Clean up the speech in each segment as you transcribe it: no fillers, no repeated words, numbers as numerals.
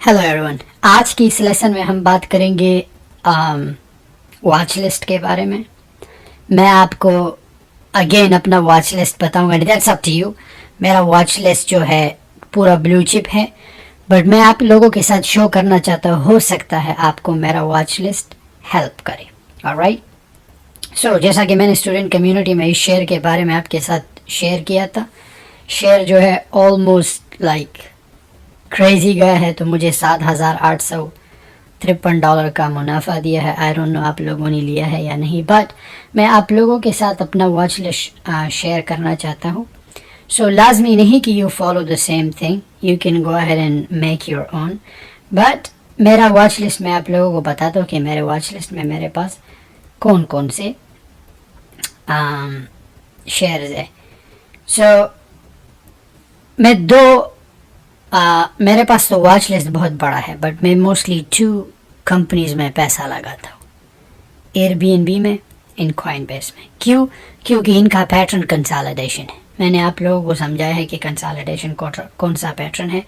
Hello everyone, आज की इस लेसन में हम बात करेंगे वॉच लिस्ट के बारे में। मैं आपको अगेन अपना वॉच लिस्ट बताऊंगा, दैट्स अप टू यू। मेरा वॉच लिस्ट जो है पूरा ब्लू चिप है, बट मैं आप लोगों के साथ शो करना चाहता हूँ, हो सकता है आपको मेरा वॉच लिस्ट हेल्प करे। ऑलराइट, सो जैसा कि मैंने स्टूडेंट कम्युनिटी में इस शेयर के बारे में आपके साथ शेयर किया था, शेयर जो है ऑलमोस्ट लाइक क्रेजी गया है, तो मुझे $7,853 का मुनाफा दिया है। आई डोंट नो आप लोगों ने लिया है या नहीं, बट मैं आप लोगों के साथ अपना वॉच लिस्ट शेयर करना चाहता हूँ। सो लाजमी नहीं कि you follow the same thing, you can go ahead and make your own, but मेरा वॉच लिस्ट मैं आप लोगों को बताता हूँ कि मेरे वॉच लिस्ट में मेरे पास कौन कौन से शेयर्स है। सो मैं मेरे पास तो वॉच लिस्ट बहुत बड़ा है, बट मैं मोस्टली 2 कंपनीज में पैसा लगाता हूँ, एयरबीएनबी में, इन कॉइनबेस में। क्यों? क्योंकि इनका पैटर्न कंसोलिडेशन है। मैंने आप लोगों को समझाया है कि कंसोलिडेशन कौन सा पैटर्न है।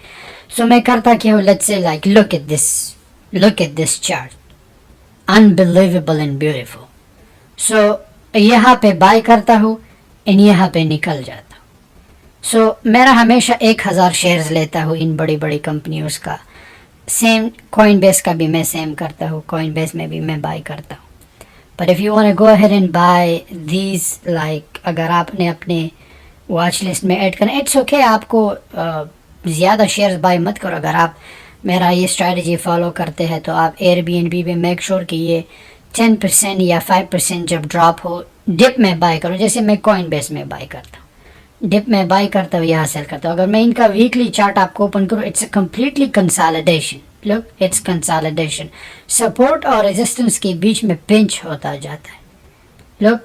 सो मैं करता क्या हूँ, let's say like look at this chart, unbelievable and beautiful. So यहाँ पे बाय करता हूँ एंड यहाँ पे निकल जाता। सो मेरा हमेशा 1000 शेयर्स लेता हूँ इन बड़ी बड़ी कंपनियों का। सेम कॉइनबेस का भी मैं सेम करता हूँ, कॉइनबेस में भी मैं बाय करता हूँ। But if you want to go ahead and buy these, like अगर आपने अपने वॉच लिस्ट में ऐड करना, इट्स ओके, आपको ज़्यादा शेयर्स बाय मत करो। अगर आप मेरा ये स्ट्रेटजी फॉलो करते हैं तो आप एयरबीएनबी में मेक श्योर कि ये 10% या 5% जब ड्रॉप हो, डिप में बाय करो। जैसे मैं कॉइनबेस में बाय करता हूँ, डिप में बाय करता हूँ, यहाँ सेल करता हूँ। अगर मैं इनका वीकली चार्ट आपको ओपन करूँ, it's a completely consolidation. Look, it's consolidation. Support और रेजिस्टेंस के बीच में पिंच होता जाता है। Look,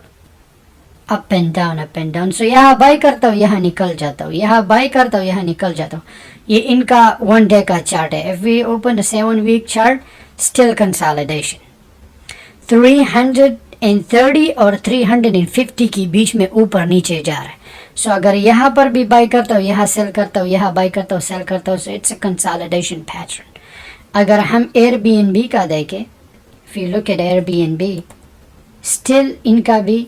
up and down. So यहाँ बाय करता हूँ, यहाँ निकल जाता हूँ, यहाँ बाय करता हूँ, यहाँ निकल जाता हूँ। ये इनका 1 डे का चार्ट है। If we open the 7 week chart, still consolidation. 330 और 350 के बीच में ऊपर नीचे जा रहा है। सो अगर यहाँ पर भी बाय करता हूँ, यहाँ सेल करता हूँ, यहाँ बाय करता हूँ, सेल करता हूँ, so it's a consolidation pattern. अगर हम एयरबीएनबी का देखें, if you look at Airbnb, still इनका भी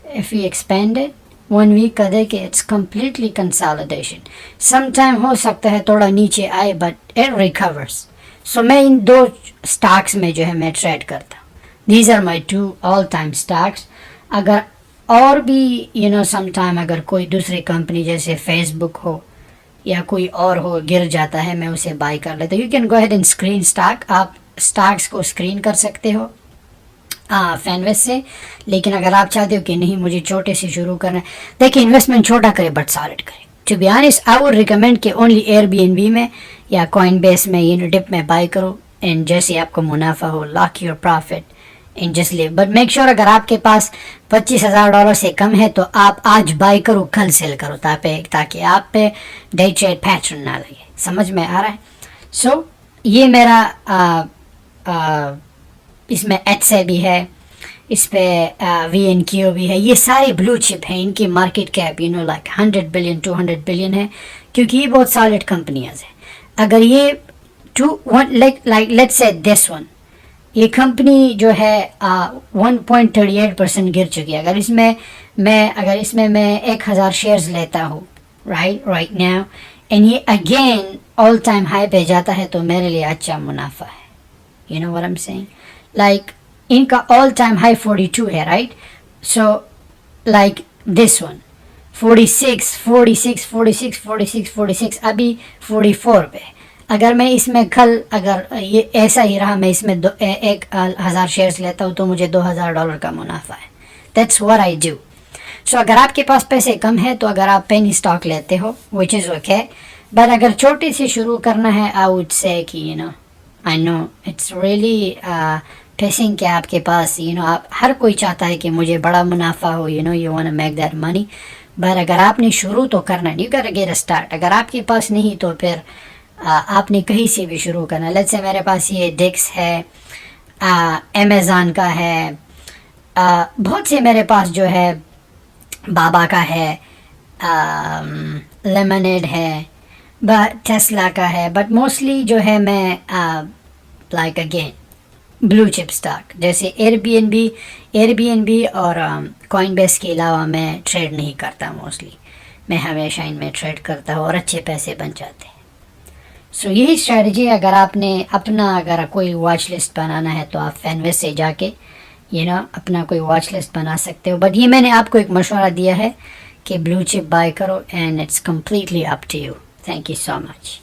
इफ यू एक्सपेंडेड 1 वीक का देखें, it's completely consolidation. Some time हो सकता है थोड़ा नीचे आए, बट इट रिकवर्स। सो मैं इन 2 स्टॉक्स में जो है मैं ट्रेड करता हूँ। These are my 2 all time stocks. अगर और भी सम टाइम अगर कोई दूसरी कंपनी जैसे फेसबुक हो या कोई और हो गिर जाता है, मैं उसे बाय कर लेता हूँ। You can go ahead and screen stock, आप स्टॉक्स को स्क्रीन कर सकते हो फैनवेस से। लेकिन अगर आप चाहते हो कि नहीं, मुझे छोटे से शुरू करना है, देखिए इन्वेस्टमेंट छोटा करे बट सॉलिड करे। To be honest, I would recommend कि ओनली एयरबीएनबी में या कॉइनबेस में डिप में बाय करो, एंड जैसे आपको मुनाफा हो, lock your profit and just live. But make sure अगर आपके पास $25,000 से कम है तो आप आज बाय करो, कल सेल करो, ताकि आप पे डे ट्रेड पैटर्न ना लगे। समझ में आ रहा है? सो ये मेरा इसमें एच भी है, इस पे VNQ भी है। ये सारे ब्लू चिप हैं, इनकी market cap like 100 billion 200 billion है, क्योंकि ये बहुत सॉलिड कंपनियां हैं। अगर ये लेट्स से दिस वन, ये कंपनी जो है 1.38% गिर चुकी है। अगर इसमें मैं 1000 शेयर्स लेता हूँ राइट नाउ, एंड ये अगेन ऑल टाइम हाई पे जाता है, तो मेरे लिए अच्छा मुनाफा है। You know what I am saying? Like इनका ऑल टाइम हाई 42 है, right? So like this one 46, अभी 44 पे। अगर मैं इसमें कल अगर ये ऐसा ही रहा, मैं इसमें 1000 शेयर्स लेता हूँ, तो मुझे $2000 का मुनाफा है। That's what I do. So अगर आपके पास पैसे कम है तो अगर आप पेनी स्टॉक लेते हो, विच इज़ ओके, बट अगर छोटे से शुरू करना है, आई वुड से कि I know it's really facing कि आपके पास आप, हर कोई चाहता है कि मुझे बड़ा मुनाफा हो, you want to make that money. But अगर आपने शुरू तो करना, you gotta get a start. अगर आपके पास नहीं तो फिर आपने कहीं से भी शुरू करना। लेट्स से मेरे पास ये डिक्स है, अमेज़न का है, बहुत से मेरे पास जो है बाबा का है, लेमनेड है, टेस्ला का है, बट मोस्टली जो है मैं like again blue chip stock जैसे एयरबीएनबी और कॉइनबेस के अलावा मैं ट्रेड नहीं करता मोस्टली. मैं हमेशा इनमें ट्रेड करता हूँ और अच्छे पैसे बन जाते हैं. सो यही स्ट्रैटेजी. अगर आपने अगर कोई वॉच लिस्ट बनाना है तो आप फैनवेस से जाके अपना कोई वॉच लिस्ट बना सकते हो. बट ये मैंने आपको एक मशवरा दिया है कि ब्लू चिप बाय करो, and it's completely up to you. Thank you so much.